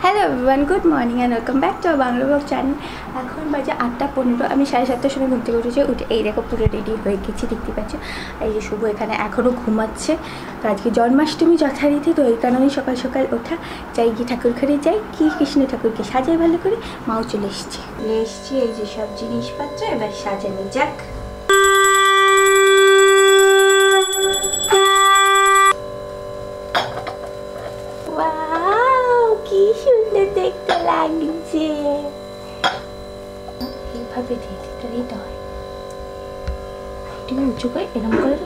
Hello everyone, good morning and welcome back to Bangla blog channel. এখন বাজে 8:15। আমি 7:30টার সময় ঘুম থেকে উঠে এই দেখো পুরো রেডি হয়ে গেছি, দেখতে পাচ্ছ। এই যে শুভ এখানে এখনও ঘুমাচ্ছে। তো আজকে জন্মাষ্টমী যথারীতি, তো এই কারণেই সকাল সকাল ওঠা। যাই গিয়ে ঠাকুর ঘরে যাই, কি কৃষ্ণ ঠাকুরকে সাজাই ভালো করে। মাও চলে এসছে। এই যে সব জিনিসপত্র এবার সাজানো যাক। কি সুন্দর দেখতে লাগছে। এইভাবে দিতে হয়, একটু উঁচু করে এরকম করে।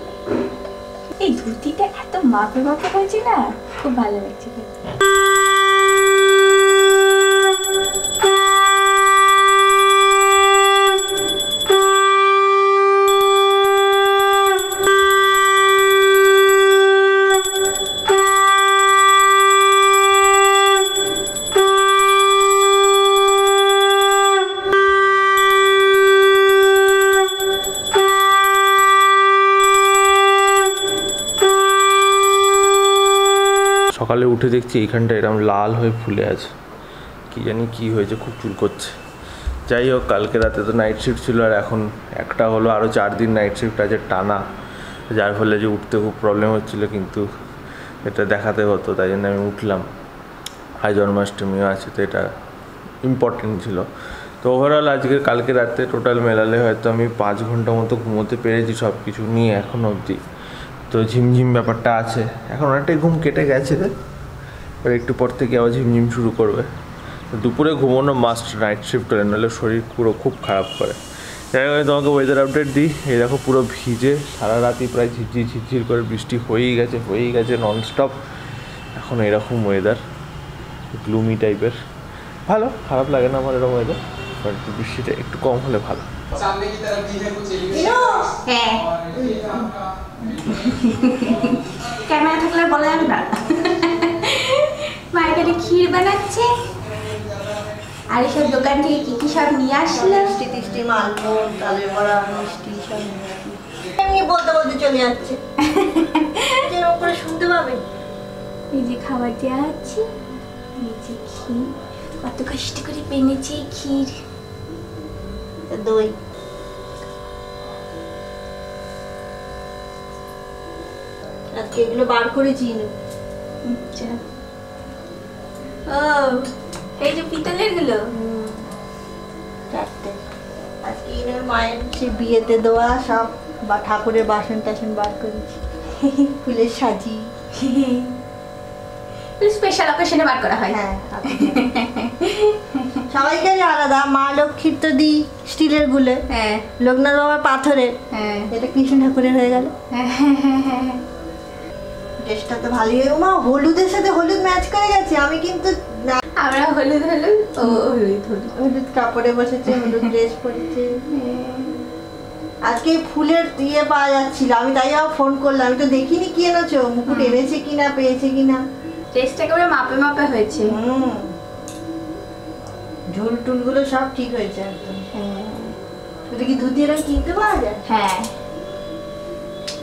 এই ধুতিটা এত মাপে মাপে হয়েছে না, খুব ভালো লাগছে। সকালে উঠে দেখছি এইখানটা এরকম লাল হয়ে ফুলে আছে, কি জানি কি হয়েছে, খুব চুল করছে। যাই হোক, কালকে রাতে তো নাইট শিফট ছিল, আর এখন একটা হলো, আরও 4 দিন নাইট শিফট আছে টানা, যার ফলে যে উঠতে খুব প্রবলেম হচ্ছিলো, কিন্তু এটা দেখাতে হতো, তাই জন্য আমি উঠলাম। আজ জন্মাষ্টমীও আছে, তো এটা ইম্পর্টেন্ট ছিল। তো ওভারঅল কালকে রাতে টোটাল মেলালে হয়তো আমি 5 ঘন্টা মতো ঘুমোতে পেরেছি সব কিছু নিয়ে এখন অবধি। তো ঝিমঝিম ব্যাপারটা আছে, এখন অনেকটাই ঘুম কেটে গেছে, এবার একটু পর থেকে আবার ঝিমঝিম শুরু করবে। দুপুরে ঘুমোনো মাস্ট নাইট শিফট করে, নাহলে শরীর পুরো খুব খারাপ করে। যাই হোক, তোমাকে ওয়েদার আপডেট দিই। এই দেখো পুরো ভিজে সারা রাতই প্রায় ঝিরঝির করে বৃষ্টি হয়েই গেছে ননস্টপ। এখন এরকম ওয়েদার গ্লুমি টাইপের, ভালো, খারাপ লাগে না আমার এরকম ওয়েদার, বাট বৃষ্টিটা একটু কম হলে ভালো। ক্যামেরা থাকলে বলা যাবে না। মায়ের কাছে ক্ষীর বানাচ্ছে, আর এসব দোকান থেকে কি সব নিয়ে আসলো। মিষ্টি মালপো, তালের বড়া, মিষ্টি সব এমনি বলতে বলতে চলে যাচ্ছে। এরকম করে শুনতে পাবে। এই যে খাবার দেওয়া আছে, এই যে ক্ষীর, কত কষ্ট করে পেনেছে ক্ষীর। দই, আজকে এগুলো বার করেছি। আচ্ছা, ও এই যে পিতলের গুলো 4টে। আজকে মায়ের সে বিয়েতে দেওয়া সব বা ঠাকুরের বাসন টাসন বার করেছি, ফুলের সাজি। স্পেশাল অকেশনে বার করা হয়। হ্যাঁ, সবাইকে আলাদা। মা লক্ষ্মীর তো দিই স্টিলের গুলে, হ্যাঁ, লোকনাথ বাবার পাথরের, হ্যাঁ, এটা কৃষ্ণ ঠাকুরের হয়ে গেল। ড্রেসটা তো ভালোই, মা হলুদের সাথে হলুদ ম্যাচ করে গেছে। আমি কিন্তু আমরা হলুদ ও হলুদ কাপড়ে বসেছে, হলুদ ড্রেস পরেছে। আজকে ফুলের দিয়ে পাওয়া যাচ্ছিল, আমি তাই আবার ফোন করলাম। আমি তো দেখিনি কি এনেছো, মুকুট এনেছে কিনা, পেয়েছে কিনা। ড্রেসটা একেবারে মাপে মাপে হয়েছে। ঝুল টুল গুলো সব ঠিক হয়েছে একদম। ওটা কি ধুতি এরকম কিনতে পাওয়া যায়? হ্যাঁ,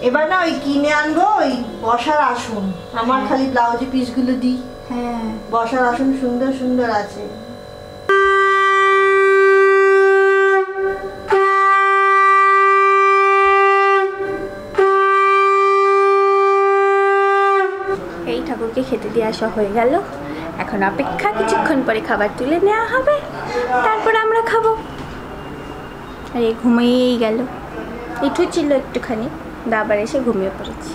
এবার না ওই কিনে আনবো ওই বসার আসন। আমার খালি ব্লাউজে পিস গুলো দিই। হ্যাঁ, বসার আসন সুন্দর সুন্দর আছে। এই ঠাকুরকে খেতে দিয়ে আসা হয়ে গেল। এখন অপেক্ষা, কিছুক্ষণ পরে খাবার তুলে নেওয়া হবে, তারপর আমরা খাবো। আর এই ঘুমিয়েই গেল, একটু ছিল একটুখানি, আবার এসে ঘুমিয়ে পড়েছি।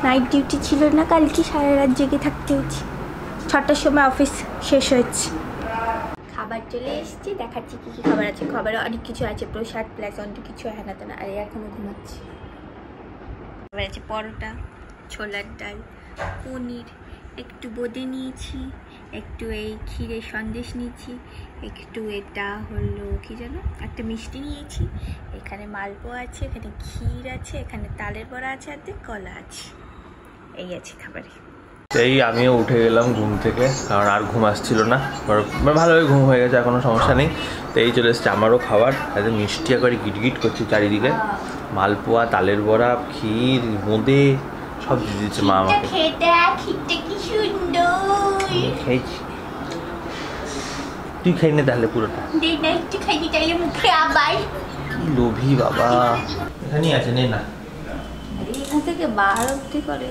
নাইট ডিউটি ছিল না কালকে, সারা রাত জেগে থাকতে হচ্ছে। 6টার সময় অফিস শেষ হয়েছে। খাবার চলে এসেছি, দেখাচ্ছি কী কী খাবার আছে। খাবারে অনেক কিছু আছে, প্রসাদ প্লাস অনেক কিছু হেনা তেনা। আর এখনও ঘুমাচ্ছি। খাবার আছে পরোটা, ছোলার ডাল, পনির, একটু বোঁদে নিয়েছি, একটু এই ক্ষীরের সন্দেশ নিয়েছি, একটু এটা হলো কি যেন একটা মিষ্টি নিয়েছি, এখানে মালপোয়া আছে, এখানে ক্ষীর আছে, এখানে তালের বড়া আছে, আর কলা আছে। এই আছে খাবারে। এই আমিও উঠে গেলাম ঘুম থেকে, কারণ আর ঘুম আসছিল না, ভালোভাবে ঘুম হয়ে গেছে, এখনও সমস্যা নেই। তো এই চলে এসছে আমারও খাবার। আজ মিষ্টি করে গিটগিট করছে চারিদিকে, মালপোয়া, তালের বড়া, ক্ষীর, বোঁদে সব দিয়ে দিচ্ছে মা আমাকে। খেতে কি সুন্দর খেয়েছি। তুই খাই নে তাহলে পুরোটা। দেই না একটু খাইতে চাইলে মুখে আবার। কি লোভী বাবা। এখানেই আছে, নে না। আরে এখান থেকে বার অব্দি করে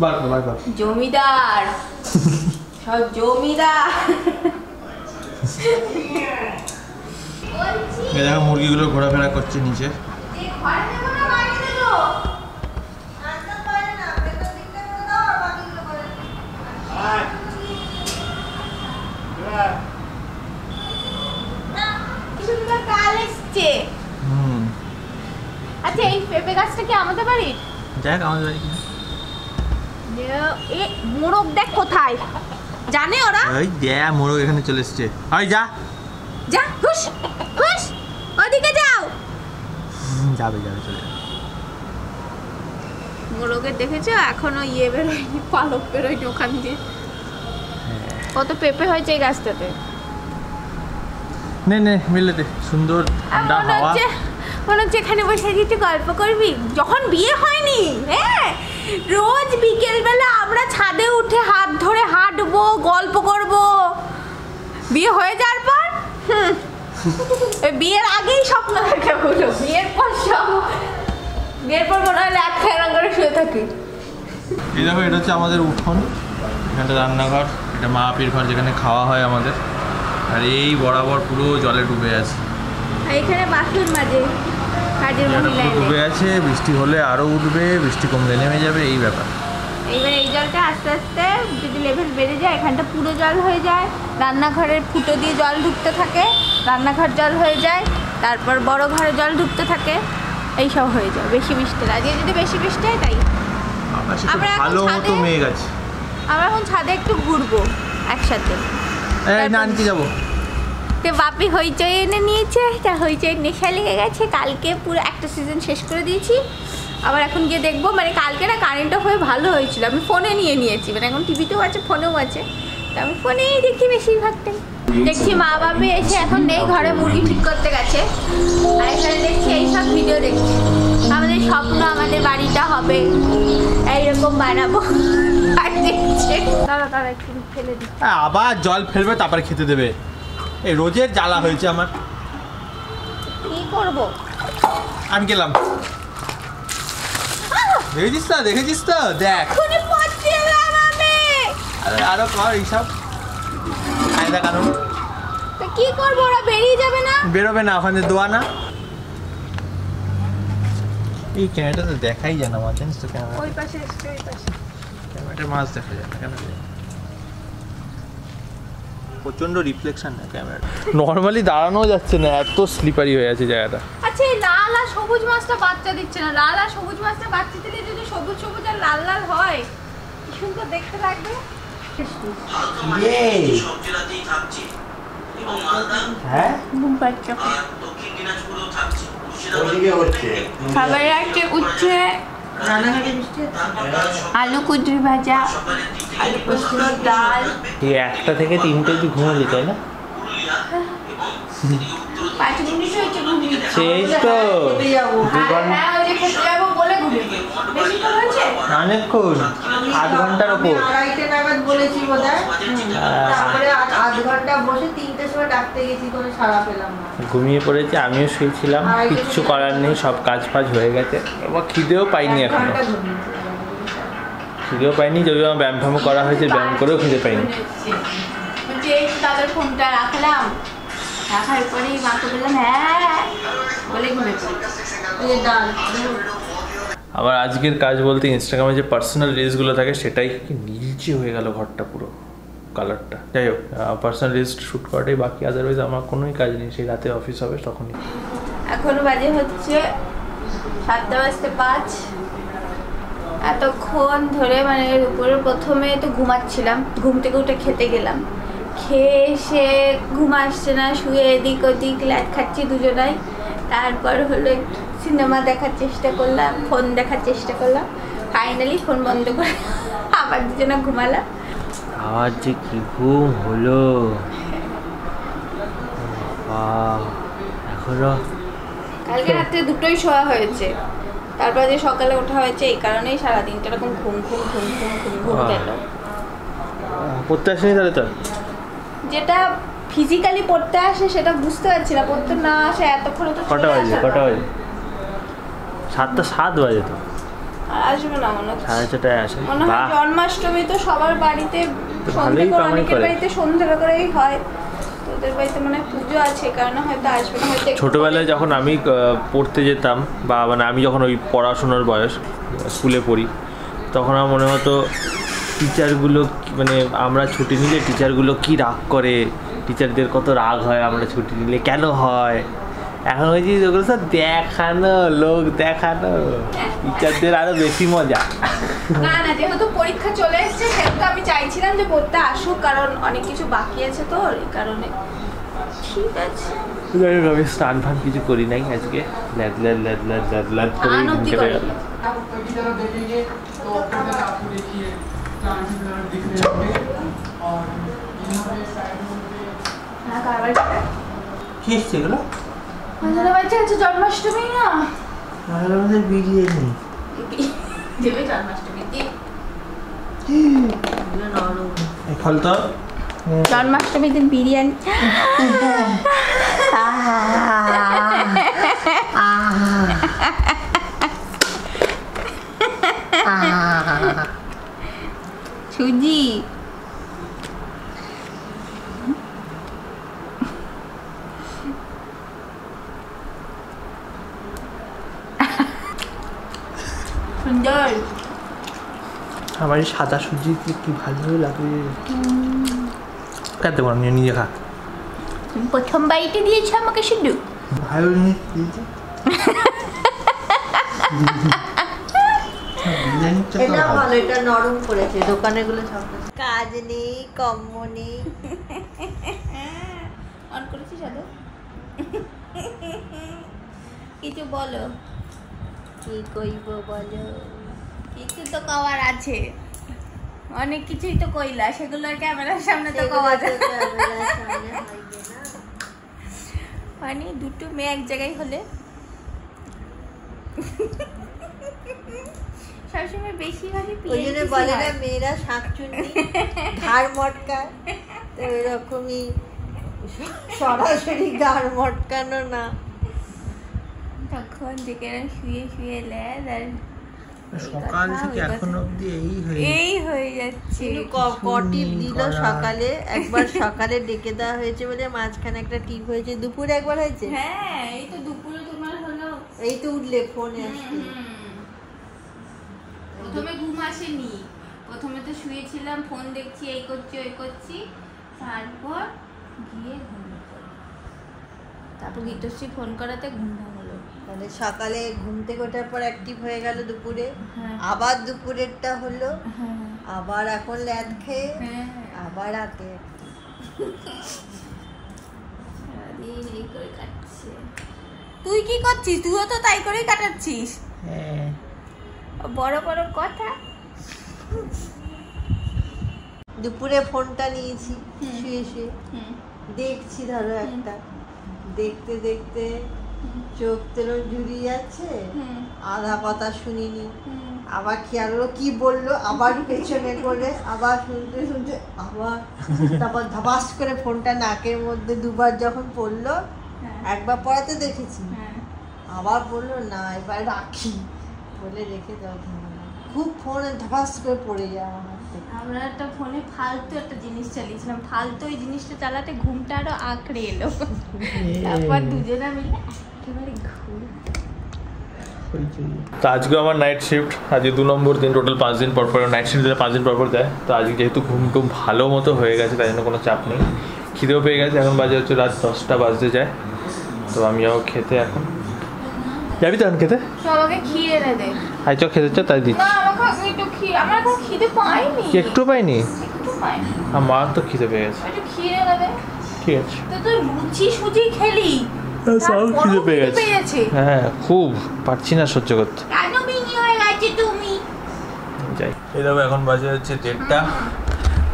বার কর। জমিদার সব জমিদার। এই দেখো মুরগিগুলো ঘোরাফেরা করছে নিচে। আচ্ছা এই পেঁপে গাছটা কি আমাদের বাড়ির? দেখ আমাদের বাড়ি কিনা। এ মোরগ দেখ কোথায় জানে ওরা। ওই দেখ মোরগ এখানে চলে এসছে। আই যা যা হুশ হুশ ওদিকে যাও। যাবে চলে যাবে। মোরগের দেখেছো এখনো ইয়ে বেরোয়নি, পালক বেরোয়নি ওখান দিয়ে। কত পেঁপে হয়েছে এই গাছটাতে। নে মিলে দে, সুন্দর ঠান্ডা হাওয়া। মনে হচ্ছে এখানে বসে একটু গল্প করবি। যখন বিয়ে হয়নি, হ্যাঁ, রোজ বিকেলবেলা আমরা ছাদে উঠে হাত ধরে হাঁটবো, গল্প করব। বিয়ে হয়ে যাওয়ার পর বিয়ের আগেই স্বপ্ন দেখা হলো, বিয়ের পর মনে হলো এক ফেরান করে শুয়ে থাকি। এই দেখো এটা হচ্ছে আমাদের উঠোন, এখানটা রান্নাঘর, এটা মা আপির ঘর যেখানে খাওয়া হয় আমাদের। আর এই বরাবর পুরো জলে ডুবে আছে। এখানে বাথরুম মাঝে কাজের মহিলা ডুবে আছে, বৃষ্টি হলে আরো উঠবে, বৃষ্টি কমলে নেমে যাবে, এই ব্যাপার। এইবার এই জলটা আস্তে আস্তে যদি লেভেল বেড়ে যায় এখানটা পুরো জল হয়ে যায়। রান্নাঘরের ফুটো দিয়ে জল ঢুকতে থাকে, রান্নাঘর জল হয়ে যায়, তারপর বড় ঘরে জল ঢুকতে থাকে, এইসব হয়ে যায় বেশি বৃষ্টি। আজকে যদি বেশি বৃষ্টি হয় তাই আমরা ভালো মতো মেঘ আছে। আমরা এখন ছাদে একটু ঘুরবো একসাথে। না আনতে যাবো। তো বাপি হইচই এনে নিয়েছে, তা হইচই নেশা লেগে গেছে। কালকে পুরো একটা সিজন শেষ করে দিয়েছি, আবার এখন গিয়ে দেখবো। মানে কালকে না কারেন্ট অফ হয়ে ভালো হয়েছিল, আমি ফোনে নিয়েছি। মানে এখন টিভিতেও আছে ফোনেও আছে, তা আমি ফোনেই দেখি বেশিরভাগটাই। দেখছি মা বাপি এসে এখন নেই, ঘরে মুরগি ঠিক করতে গেছে। আর এখানে দেখছি এইসব ভিডিও দেখছি। আমাদের স্বপ্ন আমাদের বাড়িটা হবে এইরকম বানাবো। আর দেখছে তারা একটু ফেলে দিই, আবার জল ফেলবে তারপরে খেতে দেবে। এই রোজের জ্বালা হয়েছে আমার, কি করবো। আমি গেলাম। দেখেছিস তো দেখ আরো কর এইসব কায়দা কারণ। কি করবো, ওরা বেরিয়ে যাবে না, বেরোবে না, ওখানে দোয়া না। এই ক্যামেরাটা তো দেখাই যায় না, জানিস তো ক্যামেরা, ওই পাশে ক্যামেরাটা মাছ দেখা যায় না কেন? প্রচন্ড রিফ্লেকশন না ক্যামেরা, নর্মালি দাঁড়ানো যাচ্ছে না, এত স্লিপারি হয়ে আছে জায়গাটা। আচ্ছা এই লাল আর সবুজ মাছটা বাচ্চা দিচ্ছে না। লাল আর সবুজ মাছটা বাচ্চা দিলে যদি সবুজ সবুজ আর লাল লাল হয় কি সুন্দর দেখতে লাগবে। হ্যাঁ খাবারের আজকে উচ্ছে, আলু কুদরি ভাজা, আলু পোস্ত, ডাল। এই 1টা থেকে 3টে অবধি ঘুমালি তাই না? 5 মিনিট হয়েছে ঘুমিয়ে। সেই তো 2 ঘন্টা, হ্যাঁ ওই যে খেতে যাবো বলে ঘুমিয়ে। বেশিক্ষণ হয়েছে? অনেকক্ষণ, 8 ঘন্টার ওপর। 2:30 নাগাদ বলেছি বোধহয়। তারপরে 8 ঘন্টা বসে 3টের সময় ডাকতে গেছি, কোনো সাড়া পেলাম না। ঘুমিয়ে পড়েছি, আমিও শুয়েছিলাম, কিচ্ছু করার নেই, সব কাজ ফাজ হয়ে গেছে। এবার খিদেও পাইনি এখনো, খিদেও পাইনি। যদিও আমার ব্যায়াম ফ্যাম করা হয়েছে, ব্যায়াম করেও খিদে পাইনি। যে তাদের ফোনটা রাখলাম, রাখার পরেই মাকে বললাম হ্যাঁ বলে ঘুমিয়ে পড়ি। ডাল আবার আজকের কাজ বলতে ইনস্টাগ্রামে যে পার্সোনাল রিলসগুলো থাকে সেটাই কি নীলচে হয়ে গেল ঘরটা পুরো, কালারটা। যাই হোক, পার্সোনাল রিলস শ্যুট করাটাই বাকি, আদারওয়াইজ আমার কোনোই কাজ নেই। সেই রাতে অফিস হবে তখনই। এখন বাজে হচ্ছে 7:05। এতক্ষণ ধরে মানে উপরে প্রথমে তো ঘুমাচ্ছিলাম, ঘুম থেকে উঠে খেতে গেলাম, খেয়ে এসে ঘুম আসছে না, শুয়ে এদিক ওদিক ল্যাট খাচ্ছি দুজনাই। তারপর হলো সিনেমা দেখার চেষ্টা করলাম, ফোন দেখার চেষ্টা করলাম, ফাইনালি ফোন বন্ধ করে আবার দুজনে ঘুমালাম। আজ যে কি ঘুম হলো, এখনো কালকে রাত্রে 2টোই শোয়া হয়েছে, তারপর যে সকালে ওঠা হয়েছে, এই কারণেই সারাদিনটা এরকম ঘুম ঘুম ঘুম ঘুম ঘুম ঘুম গেল। পড়তে আসেনি তাহলে তো? যেটা ফিজিক্যালি পড়তে আসে সেটা বুঝতে পারছি না, পড়তে না আসে এতক্ষণে তো কটা বাজে 7টা 7 বাজে তো। আর আসবে না মনে হচ্ছে, 4:30টায় আসে। মনে হয় জন্মাষ্টমী তো সবার বাড়িতে সন্ধ্যে করে, অনেকের বাড়িতে সন্ধ্যে করেই হয়, তোদের বাড়িতে মানে পুজো আছে কারণে হয়তো আসবে না। হয়তো ছোটোবেলায় যখন আমি পড়তে যেতাম বা মানে আমি যখন ওই পড়াশোনার বয়স স্কুলে পড়ি তখন আমার মনে হতো টিচারগুলো মানে আমরা ছুটি নিলে টিচারগুলো কি রাগ করে, টিচারদের কত রাগ হয় আমরা ছুটি নিলে, কেন হয়। এখন ওই যে ওগুলো সব দেখানো, লোক দেখানো, টিচারদের আরও বেশি মজা। না না, যেহেতু পরীক্ষা চলে এসেছে সেহেতু আমি চাইছিলাম যে পড়তে আসুক, কারণ অনেক কিছু বাকি আছে তো এই কারণে। ঠিক আছে, যাই হোক আমি স্নান ফান কিছু করি নাই আজকে, ল্যাদ ল্যাদ ল্যাদ ল্যাদ ল্যাদ ল্যাদ করে দিন কেটে গেল। কি এসছে এগুলো? আমাদের বাড়িতে আছে জন্মাষ্টমী না, আমাদের বিরিয়ানি দেবে জন্মাষ্টমী দিন। ফল তো জন্মাষ্টমীর দিন বিরিয়ানি। সুজি সুন্দর, আমার এই সাদা সুজি কি ভালো লাগে। কাটতে পারো, নিজে খা। তুমি প্রথম বাইটে দিয়েছো আমাকে শুধু ভালো জিনিস দিয়েছে। এটা ভালো, এটা নরম করেছে, দোকানেগুলো সব কাজ নেই, কম্ম নেই। অন করেছিস আদৌ? কিছু বলো, কি কইব বলো? কিছু তো কওয়ার আছে, অনেক কিছুই তো কইলা, সেগুলো আর ক্যামেরার সামনে তো কওয়া যায় মানে দুটো মেয়ে এক জায়গায় হলে সবসময় বেশিরভাগই ওই জন্য বলে না মেয়েরা শাকচুন্নি ঘাড় মটকায়, তো এরকমই সরাসরি ঘাড় মটকানো না। তখন থেকে শুয়ে শুয়ে লেদ আর সকাল থেকে এখন অবধি এই হয়ে যাচ্ছে। টিপ দিল সকালে, একবার সকালে ডেকে দেওয়া হয়েছে বলে মাঝখানে একটা টিপ হয়েছে, দুপুরে একবার হয়েছে। হ্যাঁ এই তো দুপুরে তোমার হলো, এই তো উঠলে ফোনে আসছে। প্রথমে ঘুম আসেনি, প্রথমে তো শুয়েছিলাম, ফোন দেখছি, এই করছি ওই করছি, তারপর গিয়ে ঘুমিয়ে পড়ি, তারপর গীতশ্রী ফোন করাতে ঘুম ভাঙলো। মানে সকালে ঘুম থেকে ওঠার পর অ্যাক্টিভ হয়ে গেল দুপুরে, হ্যাঁ। আবার দুপুরেরটা হলো, হ্যাঁ আবার এখন ল্যাদ খেয়ে হ্যাঁ, আবার রাতে। সারাদিন এই করে কাটছে। তুই কি করছিস? তুইও তো তাই করেই কাটাচ্ছিস। বড় বড় কথা। দুপুরে ফোনটা নিয়েছি শুয়ে শুয়ে দেখছি, ধরো একটা দেখতে দেখতে চোখ তেল জুড়িয়ে যাচ্ছে, আধা কথা শুনিনি, আবার খেয়াল হলো কি বললো, আবার পেছনে করে আবার শুনতে শুনতে আবার, তারপর ধাবাস করে ফোনটা নাকের মধ্যে দুবার যখন পড়লো, একবার পড়াতে দেখেছি, আবার বললো না এবার রাখি বলে রেখে দাও। খুব ফোনে ধাবাস করে পড়ে যায় আমার হাত থেকে। আমরা একটা ফোনে ফালতু একটা জিনিস চালিয়েছিলাম, ফালতু ওই জিনিসটা চালাতে ঘুমটা আরো আঁকড়ে এলো, তারপর দুজনে মিলে একেবারে ঘুম। তো আজকে আমার নাইট শিফট, আজকে 2 নম্বর দিন, টোটাল 5 দিন পর পর নাইট শিফট দিলে 5 দিন পর পর দেয়। তো আজকে যেহেতু ঘুম টুম ভালো মতো হয়ে গেছে তাই জন্য কোনো চাপ নেই, খিদেও পেয়ে গেছে, এখন বাজে হচ্ছে রাত 10টা বাজতে যায়। তো আমি যাবো খেতে, এখন যাবি তো এখন খেতে? সবাইকে ক্ষীর এনে দে। আই চ খেতে চ, তাই দিচ্ছি। না আমাকে একটু ক্ষীর, আমার এখন খিদে পাইনি, একটু পাইনি, একটু পাইনি, আমার তো খিদে পেয়ে গেছে। একটু ক্ষীর এনে দে। ঠিক আছে, তো তুই লুচি সুজি খেলি, সব খিদে পেয়ে গেছে। পেয়েছে। হ্যাঁ খুব পারছি না সহ্য করতে। কেন বিনি হয়ে গেছে তুমি? যাই, এই দেখো এখন বাজে হচ্ছে 1:30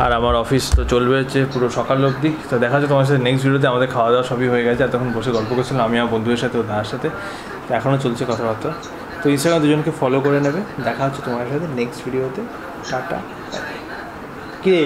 আর আমার অফিস তো চলবে হচ্ছে পুরো সকাল অবধি। তো দেখা যাচ্ছে তোমার সাথে নেক্সট ভিডিওতে। আমাদের খাওয়া দাওয়া সবই হয়ে গেছে, তখন বসে গল্প করছিলাম আমি আমার বন্ধুদের সাথে, ও দাদার সাথে। তো এখনও চলছে কথাবার্তা। তো ইনস্টাগ্রামে দুজনকে ফলো করে নেবে। দেখা হচ্ছে তোমার সাথে নেক্সট ভিডিওতে। টাটা। কি